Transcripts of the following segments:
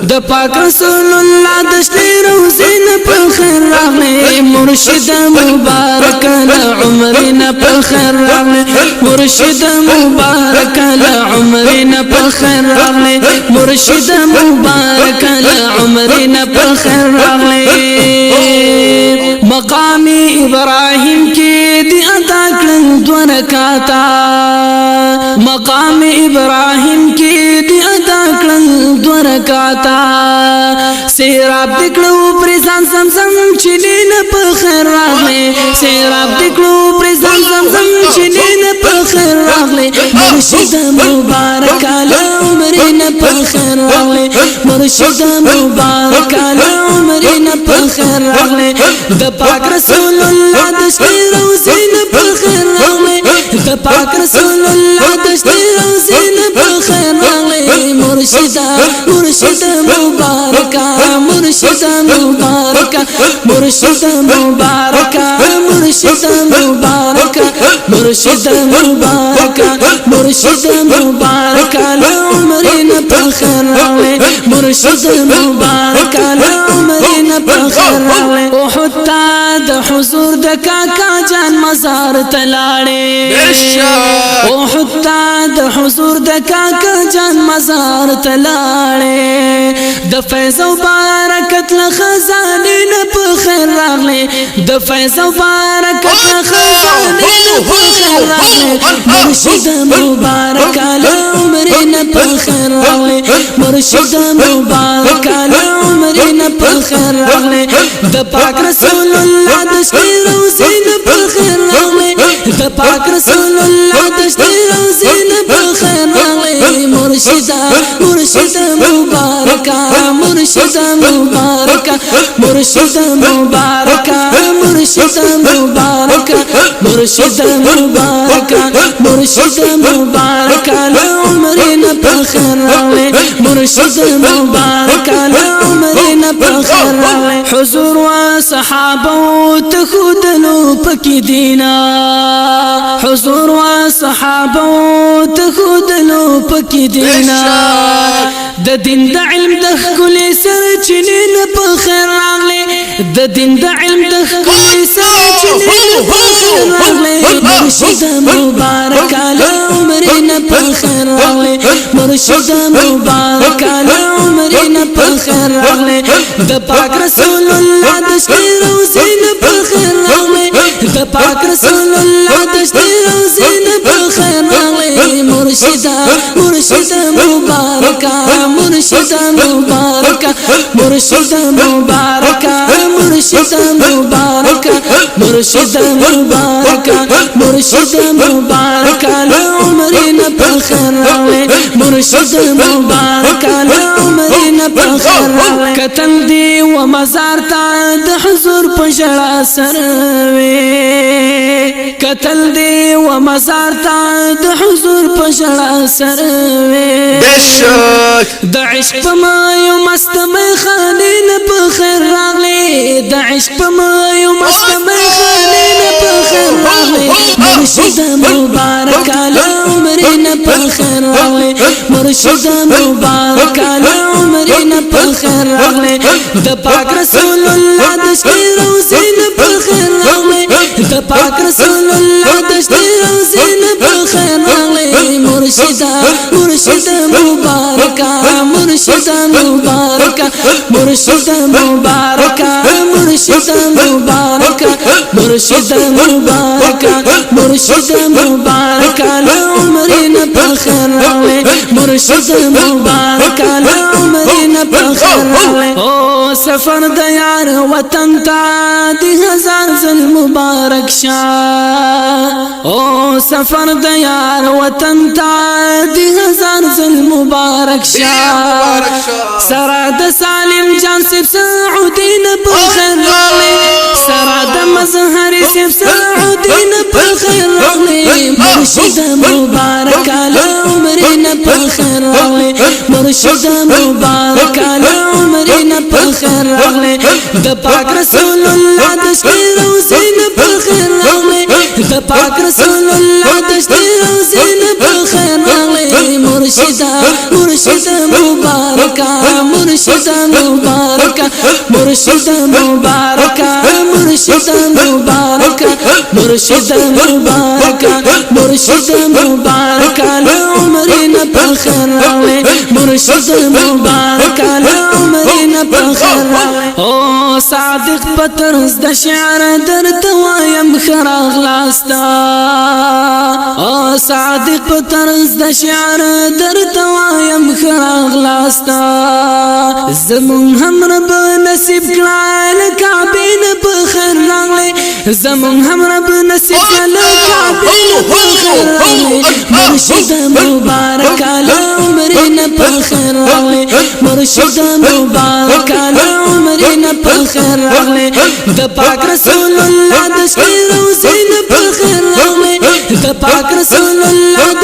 د پاک رسول الله د شتیر حسین په خیر راغلی مرشد مبارک له عمرنا په خیر راغلی مرشد مبارک له عمرنا په خیر راغلی مرشد مبارک له عمرنا په خیر راغلی مقام ابراهیم کې دی ادا کړل دو رکعاتا مقام ابراهیم کې دی ادا کړل دو رکعاتا سیراب دکړو پر ځان زمزم چلین په خیر راغلی سیراب دکړو پر ځان زمزم چلین په خیر راغلی مرشد مبارک له عمرنا په خیر راغلی مرشد مبارک له عمرنا په خیر راغلی د پاک رسول الله د شتیر حسین په خیر راغلی د پاک رسول الله د شتیر حسین په خیر راغلی مرشد مبارک مرشد مبارک مرشد مبارک مرشد مبارک مرشد مبارک مرشد مبارک له عمرنا په خیر راغلی مرشد مبارک له عمرنا په خیر راغلی احد تا د حضور د کاکا جان مزار تلاړې احد تا د حضور د کاکا جان مزار تلاړې د فیض او برکت له خزانه نه په خیر راغلی د فیض او برکت له خزانه نه په خیر راغلی مرشد مبارک له عمرنا په خیر راغلی مرشد مبارک له عمرنا په خیر راغلی د پاک رسول الله د شتیر حسین په خیر راغلی د پاک رسول الله د شتیر حسین په خیر راغلی مرشد مبارک مرشد مبارک مرشد مبارک مرشد مبارک مرشد مبارک مرشد مبارک له عمرنا په خیر راغلی مرشد مبارک له عمرنا په خیر راغلی حضور و صحابه تخودلو پکې دینا حضور و صحابه تخودلو پکې دینا د دین د علم د خلې سر چنین په خیر راغلی د دین د علم د خلې سر چنین په خیر راغلی مرشد مبارک له عمرنا په خیر راغلی مرشد مبارک له عمرنا په خیر راغلی د پاک رسول الله د شتیر حسین په خیر راغلی د پاک رسول الله د شتیر حسین په خیر راغلی مرشد مبارک مرشد مبارک مرشد مبارک مرشد مبارک مرشد مبارک مرشد مبارک له عمرنا په خیر راغلی مرشد مبارک له عمرنا په خیر راغلی کتل دی و مزار ته د حضور په ژړا سره وی کتل دی و مزار ته د حضور په ژړا سره وی د عشق په مایو مست خانه نه په خیر راغلی د عشق په مایو مست خانه نه په خیر راغلی مرشد مبارک له عمرنا په خیر راغلی مرشد مبارک له عمرنا په خیر راغلی د پاک رسول الله د شتیر حسین په خیر راغلی د پاک رسول الله د شتیر حسین په خیر راغلی مرشد مبارک مرشد مبارک مرشد مبارک مرشد مبارک مرشد مبارک مرشد مبارک له عمرنا په خیر راغلی مرشد مبارک له عمرنا په خیر راغلی او سفر د یار وطن ته د هزار ځل مبارک شاه او سفر د یار وطن ته د هزار ځل مبارک شاه سره د سالم جان سب سعودین په خیر راغلی سره د مظهر سب سعودین په خیر راغلی مرشد مبارک له عمرنا په خیر راغلی مرشد مبارک له عمرنا په خیر راغلی د پاک رسول الله د شتیر حسین په خیر راغلی د پاک رسول الله د شتیر حسین په خیر راغلی مرشدا مرشدا مبارکا مرشدا مبارکا مرشدا مبارکا مرشدا مبارکا مرشدا مبارکا مرشدا مبارکا لعمرنا بخير مرشدا مبارکا لعمرنا بخير او صادق پترز د شعر درته وایم خراغ لاستا او صادق پترز د شعر درته وایم خراغ لاستا زمون هم رب نصیب کړه کعبین بخیر راغلی زمون هم رب نصیب کړه کعبین بخیر راغلی مرشد مبارک عمرنا بخیر راغلی مرشد مبارک عمرنا بخیر راغلی د پاک رسول الله د روزین بخیر راغلی د پاک رسول الله د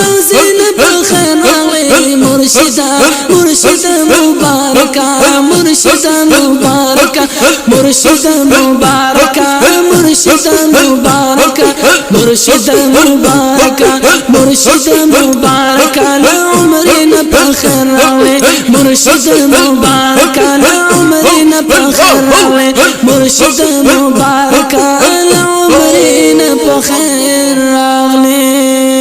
روزین بخیر راغلی مرشدا مرشدا مبارکا مرشدا مبارکا مرشدا مبارکا مرشدا مبارکا مرشدا مبارکا مرشدا مبارکا لعمرنا بخير راغلی مرشدا مبارکا لعمرنا بخير راغلی مرشدا مبارکا لعمرنا بخير راغلی